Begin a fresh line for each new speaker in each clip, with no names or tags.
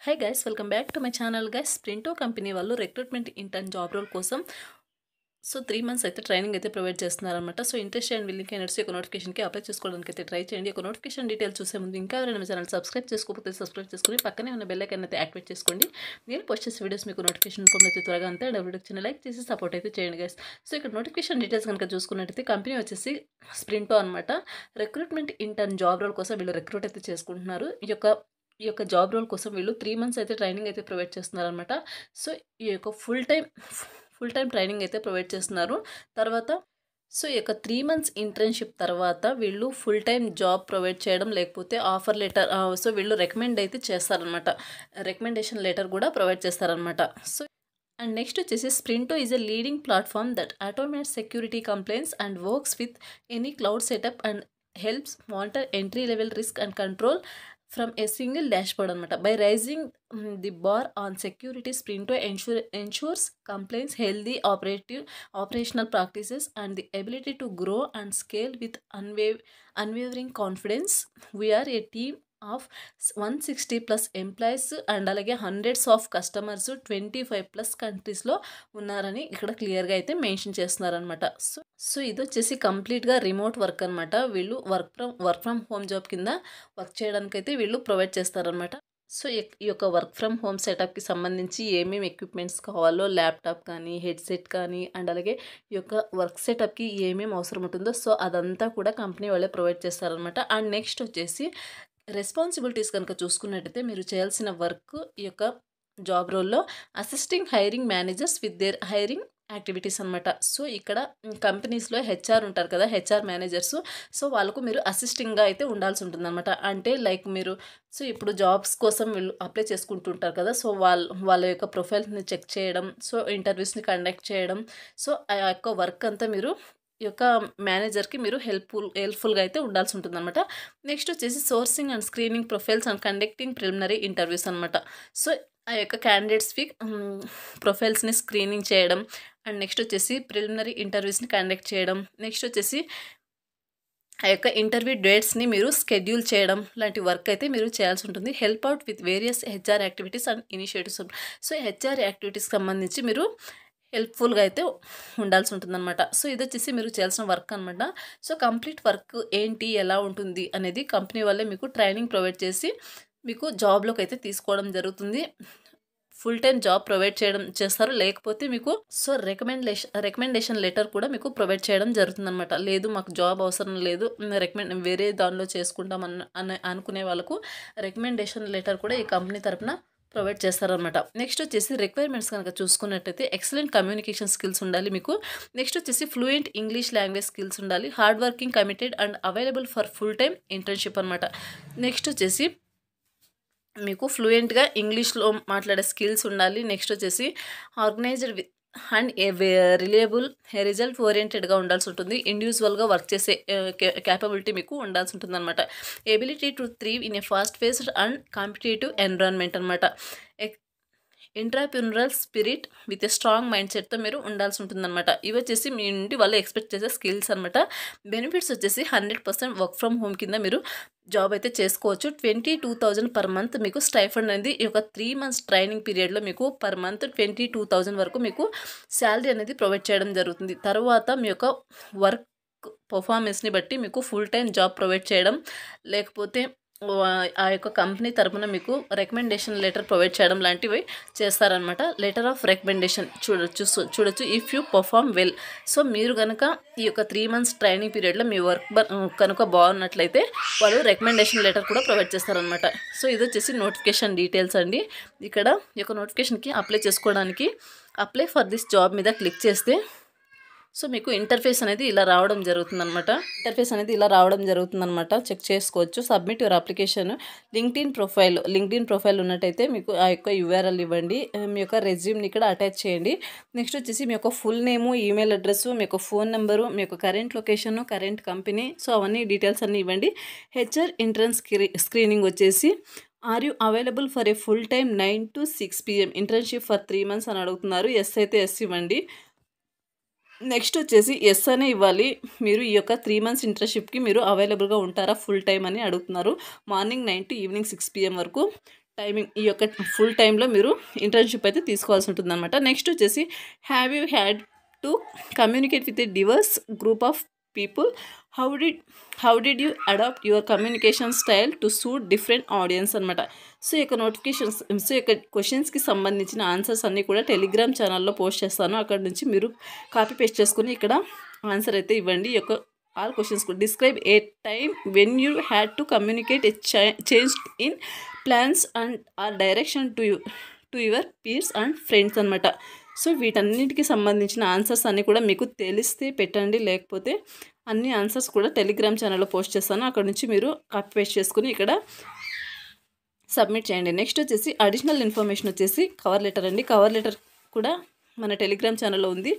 Hi guys, welcome back to my channel guys. Sprinto company వాళ్ళు recruitment intern job role కోసం 3 months అయితే training అయితే provide చేస్తున్నారన్నమాట. Interest and willing candidates యొక్క నోటిఫికేషన్కి అప్లై చేసుకోవడానికి అయితే ట్రై చేయండి. ఒక నోటిఫికేషన్ డీటెయిల్స్ చూసే ముందు ఇంకా ఎవరైనా ఛానల్ సబ్స్క్రైబ్ చేసుకోకపోతే సబ్స్క్రైబ్ చేసుకొని పక్కనే ఉన్న బెల్ ఐకాన్ అయితే యాక్టివేట్ చేసుకోండి. నేను పోస్ట్ చేసే వీడియోస్ మీకు నోటిఫికేషన్ రూపంలో అయితే త్వరగా అంతే డబ్ల్యూడీ చిన్న లైక్ చేసి సపోర్ట్ అయితే చేయండి గైస్. ఇక్కడ నోటిఫికేషన్ డీటెయిల్స్ కనుక చూసుకున్నట్టయితే కంపెనీ వచ్చేసి స్ప్రింటో అనమాట. రిక్రూట్మెంట్ ఇంటర్న్ జాబ్ రోల్ కోసం వీళ్ళు రిక్రూట్ అయితే చేసుకుంటున్నారు. ఈ యొక్క జాబ్ రోల్ కోసం వీళ్ళు 3 మంత్స్ అయితే ట్రైనింగ్ అయితే ప్రొవైడ్ చేస్తున్నారనమాట. ఈ యొక్క ఫుల్ టైం ట్రైనింగ్ అయితే ప్రొవైడ్ చేస్తున్నారు. తర్వాత ఈ యొక్క 3 మంత్స్ ఇంటర్న్షిప్ తర్వాత వీళ్ళు ఫుల్ టైం జాబ్ ప్రొవైడ్ చేయడం లేకపోతే ఆఫర్ లెటర్ వీళ్ళు రికమెండ్ అయితే చేస్తారనమాట. రికమెండేషన్ లెటర్ కూడా ప్రొవైడ్ చేస్తారనమాట. అండ్ నెక్స్ట్ వచ్చేసి Sprinto is a leading platform that automates security compliance and works with any cloud setup and helps monitor entry level risk and control from a single dashboard anamata. By raising the bar on security, Sprinto ensures compliance, healthy operational practices and the ability to grow and scale with unwavering confidence. We are a team of 160 plus employees and అలాగే hundreds of customers 25 plus కంట్రీస్లో ఉన్నారని ఇక్కడ క్లియర్గా అయితే mention చేస్తున్నారనమాట. ఇది వచ్చేసి కంప్లీట్గా రిమోట్ వర్క్ అనమాట. వీళ్ళు వర్క్ ఫ్రమ్ హోమ్ జాబ్ కింద వర్క్ చేయడానికి అయితే వీళ్ళు ప్రొవైడ్ చేస్తారనమాట. ఈ యొక్క వర్క్ ఫ్రమ్ హోమ్ సెటప్కి సంబంధించి ఏమేమి ఎక్విప్మెంట్స్ కావాలో ల్యాప్టాప్ కానీ హెడ్సెట్ కానీ అండ్ అలాగే ఈ యొక్క వర్క్ సెటప్కి ఏమేమి అవసరం ఉంటుందో అదంతా కూడా కంపెనీ వాళ్ళే ప్రొవైడ్ చేస్తారనమాట. అండ్ నెక్స్ట్ వచ్చేసి రెస్పాన్సిబిలిటీస్ కనుక చూసుకున్నట్టయితే మీరు చేయాల్సిన వర్క్ ఈ యొక్క జాబ్ రోల్లో assisting hiring managers with their hiring activities అనమాట. ఇక్కడ కంపెనీస్లో హెచ్ఆర్ ఉంటారు కదా, హెచ్ఆర్ మేనేజర్స్. వాళ్ళకు మీరు అసిస్టింగ్గా అయితే ఉండాల్సి ఉంటుంది అనమాట. అంటే లైక్ మీరు ఇప్పుడు జాబ్స్ కోసం వీళ్ళు అప్లై చేసుకుంటుంటారు కదా, వాళ్ళ యొక్క ప్రొఫైల్స్ని చెక్ చేయడం, ఇంటర్వ్యూస్ని కండక్ట్ చేయడం, ఆ యొక్క వర్క్ అంతా మీరు ఈ యొక్క మేనేజర్కి మీరు హెల్ప్ఫుల్గా అయితే ఉండాల్సి ఉంటుంది అనమాట. నెక్స్ట్ వచ్చేసి sourcing and screening profiles and conducting preliminary interviews అనమాట. ఆ యొక్క క్యాండిడేట్స్కి ప్రొఫైల్స్ని స్క్రీనింగ్ చేయడం అండ్ నెక్స్ట్ వచ్చేసి ప్రిలిమినరీ ఇంటర్వ్యూస్ని కండక్ట్ చేయడం, నెక్స్ట్ వచ్చేసి ఆ యొక్క ఇంటర్వ్యూ డేట్స్ని మీరు షెడ్యూల్ చేయడం లాంటి వర్క్ అయితే మీరు చేయాల్సి ఉంటుంది. Help out with various HR activities and initiatives. HR యాక్టివిటీస్కి సంబంధించి మీరు హెల్ప్ఫుల్గా అయితే ఉండాల్సి ఉంటుందన్నమాట. ఇది వచ్చేసి మీరు చేయాల్సిన వర్క్ అనమాట. కంప్లీట్ వర్క్ ఏంటి, ఎలా ఉంటుంది అనేది కంపెనీ వాళ్ళే మీకు ట్రైనింగ్ ప్రొవైడ్ చేసి మీకు జాబ్లోకి అయితే తీసుకోవడం జరుగుతుంది. ఫుల్ టైం జాబ్ ప్రొవైడ్ చేస్తారు. లేకపోతే మీకు రికమెండేషన్ లెటర్ కూడా మీకు ప్రొవైడ్ చేయడం జరుగుతుందన్నమాట. లేదు మాకు జాబ్ అవసరం లేదు, వేరే దానిలో చేసుకుంటాం అనుకునే వాళ్ళకు రికమెండేషన్ లెటర్ కూడా ఈ కంపెనీ తరపున ప్రొవైడ్ చేస్తారనమాట. నెక్స్ట్ వచ్చేసి రిక్వైర్మెంట్స్ కనుక చూసుకున్నట్టయితే ఎక్సలెంట్ కమ్యూనికేషన్ స్కిల్స్ ఉండాలి మీకు. నెక్స్ట్ వచ్చేసి ఫ్లూయెంట్ ఇంగ్లీష్ లాంగ్వేజ్ స్కిల్స్ ఉండాలి. Hard working, committed and available for full time internship అనమాట. నెక్స్ట్ వచ్చేసి మీకు ఫ్లూయెంట్గా ఇంగ్లీష్లో మాట్లాడే స్కిల్స్ ఉండాలి. నెక్స్ట్ వచ్చేసి ఆర్గనైజ్డ్ అండ్ రిలయబుల్ రిజల్ట్ ఓరియంటెడ్గా ఉండాల్సి ఉంటుంది. ఇండివిజువల్గా వర్క్ చేసే క్యాపబిలిటీ మీకు ఉండాల్సి ఉంటుంది అనమాట. Ability to thrive in a fast paced and competitive environment అనమాట. Entrepreneurial spirit with a strong mind సెట్తో మీరు ఉండాల్సి ఉంటుందన్నమాట. ఇవి వచ్చేసి మీ నుండి వాళ్ళు ఎక్స్పెక్ట్ చేసే స్కిల్స్ అనమాట. బెనిఫిట్స్ వచ్చేసి 100% వర్క్ ఫ్రమ్ హోమ్ కింద మీరు జాబ్ అయితే చేసుకోవచ్చు. 22,000 పర్ మంత్ మీకు స్టైఫండ్ అనేది ఈ యొక్క 3 మంత్స్ ట్రైనింగ్ పీరియడ్లో మీకు పర్ మంత్ 22,000 వరకు మీకు శాలరీ అనేది ప్రొవైడ్ చేయడం జరుగుతుంది. తర్వాత మీ యొక్క వర్క్ పర్ఫార్మెన్స్ని బట్టి మీకు ఫుల్ టైం జాబ్ ప్రొవైడ్ చేయడం, లేకపోతే ఆ యొక్క కంపెనీ తరపున మీకు రికమెండేషన్ లెటర్ ప్రొవైడ్ చేయడం లాంటివి చేస్తారనమాట. లెటర్ ఆఫ్ రికమెండేషన్ చూడొచ్చు ఇఫ్ యూ పర్ఫామ్ వెల్. మీరు కనుక ఈ యొక్క 3 మంత్స్ ట్రైనింగ్ పీరియడ్లో మీ వర్క్ కనుక బాగున్నట్లయితే వాళ్ళు రికమెండేషన్ లెటర్ కూడా ప్రొవైడ్ చేస్తారనమాట. ఇది వచ్చేసి నోటిఫికేషన్ డీటెయిల్స్ అండి. ఇక్కడ ఈ యొక్క నోటిఫికేషన్కి అప్లై చేసుకోవడానికి అప్లై ఫర్ దిస్ జాబ్ మీద క్లిక్ చేస్తే మీకు ఇంటర్ఫేస్ అనేది ఇలా రావడం జరుగుతుందన్నమాట. చెక్ చేసుకోవచ్చు. Submit your application. LinkedIn profile ఉన్నట్టయితే మీకు ఆ యొక్క URL ఇవ్వండి. మీ యొక్క రెజ్యూమ్ని ఇక్కడ అటాచ్ చేయండి. నెక్స్ట్ వచ్చేసి మీ యొక్క ఫుల్ నేము, ఈమెయిల్ అడ్రస్, మీ యొక్క ఫోన్ నెంబరు, మీ యొక్క కరెంట్ లొకేషన్, కరెంట్ కంపెనీ, అవన్నీ డీటెయిల్స్ అన్నీ ఇవ్వండి. హెచ్ఆర్ ఎంట్రన్స్ స్క్రీనింగ్ వచ్చేసి are you available for a full time 9 to 6 PM internship for 3 months అని అడుగుతున్నారు. ఎస్ అయితే ఎస్ ఇవ్వండి. నెక్స్ట్ వచ్చేసి ఎస్ అనే ఇవ్వాలి. మీరు ఈ యొక్క 3 మంత్స్ ఇంటర్న్షిప్కి మీరు అవైలబుల్గా ఉంటారా ఫుల్ టైం అని అడుగుతున్నారు. మార్నింగ్ 9 to ఈవినింగ్ 6 PM వరకు. టైమింగ్ ఈ యొక్క ఫుల్ టైంలో మీరు ఇంటర్న్షిప్ అయితే తీసుకోవాల్సి ఉంటుందన్నమాట. నెక్స్ట్ వచ్చేసి have you had to communicate with a diverse group of people, how did you adapt your communication style to suit different audience అనమాట. సో ఈ యొక్క నోటిఫికేషన్స్, సో ఈ యొక్క క్వశ్చన్స్కి సంబంధించిన ఆన్సర్స్ అన్నీ కూడా టెలిగ్రామ్ ఛానల్లో పోస్ట్ చేస్తాను. అక్కడ నుంచి మీరు కాపీ పేస్ట్ చేసుకుని ఇక్కడ ఆన్సర్ అయితే ఇవ్వండి. ఈ యొక్క ఆల్ క్వశ్చన్స్ కూడా describe a time when you had to communicate a change in plans and or direction to your peers and friends అనమాట. సో వీటన్నిటికి సంబంధించిన ఆన్సర్స్ అన్నీ కూడా మీకు తెలిస్తే పెట్టండి, లేకపోతే అన్ని ఆన్సర్స్ కూడా టెలిగ్రామ్ ఛానల్లో పోస్ట్ చేస్తాను. అక్కడ నుంచి మీరు కాపీ పేస్ట్ చేసుకుని ఇక్కడ సబ్మిట్ చేయండి. నెక్స్ట్ వచ్చేసి అడిషనల్ ఇన్ఫర్మేషన్ వచ్చేసి కవర్ లెటర్ అండి. కవర్ లెటర్ కూడా మన టెలిగ్రామ్ ఛానల్లో ఉంది.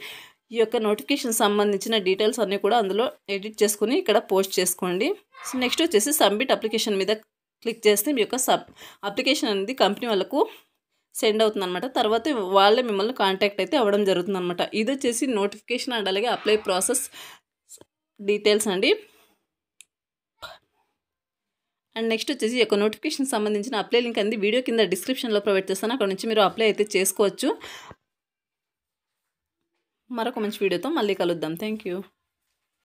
ఈ యొక్క నోటిఫికేషన్ సంబంధించిన డీటెయిల్స్ అన్నీ కూడా అందులో ఎడిట్ చేసుకుని ఇక్కడ పోస్ట్ చేసుకోండి. సో నెక్స్ట్ వచ్చేసి సబ్మిట్ అప్లికేషన్ మీద క్లిక్ చేస్తే మీ యొక్క అప్లికేషన్ అనేది కంపెనీ వాళ్ళకు సెండ్ అవుతుంది అనమాట. తర్వాత వాళ్ళే మిమ్మల్ని కాంటాక్ట్ అయితే అవ్వడం జరుగుతుంది అనమాట. ఇది వచ్చేసి నోటిఫికేషన్ అండ్ అలాగే అప్లై ప్రాసెస్ డీటెయిల్స్ అండి. అండ్ నెక్స్ట్ వచ్చేసి ఈ యొక్క నోటిఫికేషన్ సంబంధించిన అప్లై లింక్ అనేది వీడియో కింద డిస్క్రిప్షన్లో ప్రొవైడ్ చేస్తాను. అక్కడ నుంచి మీరు అప్లై అయితే చేసుకోవచ్చు. మరొక మంచి వీడియోతో మళ్ళీ కలుద్దాం. Thank you.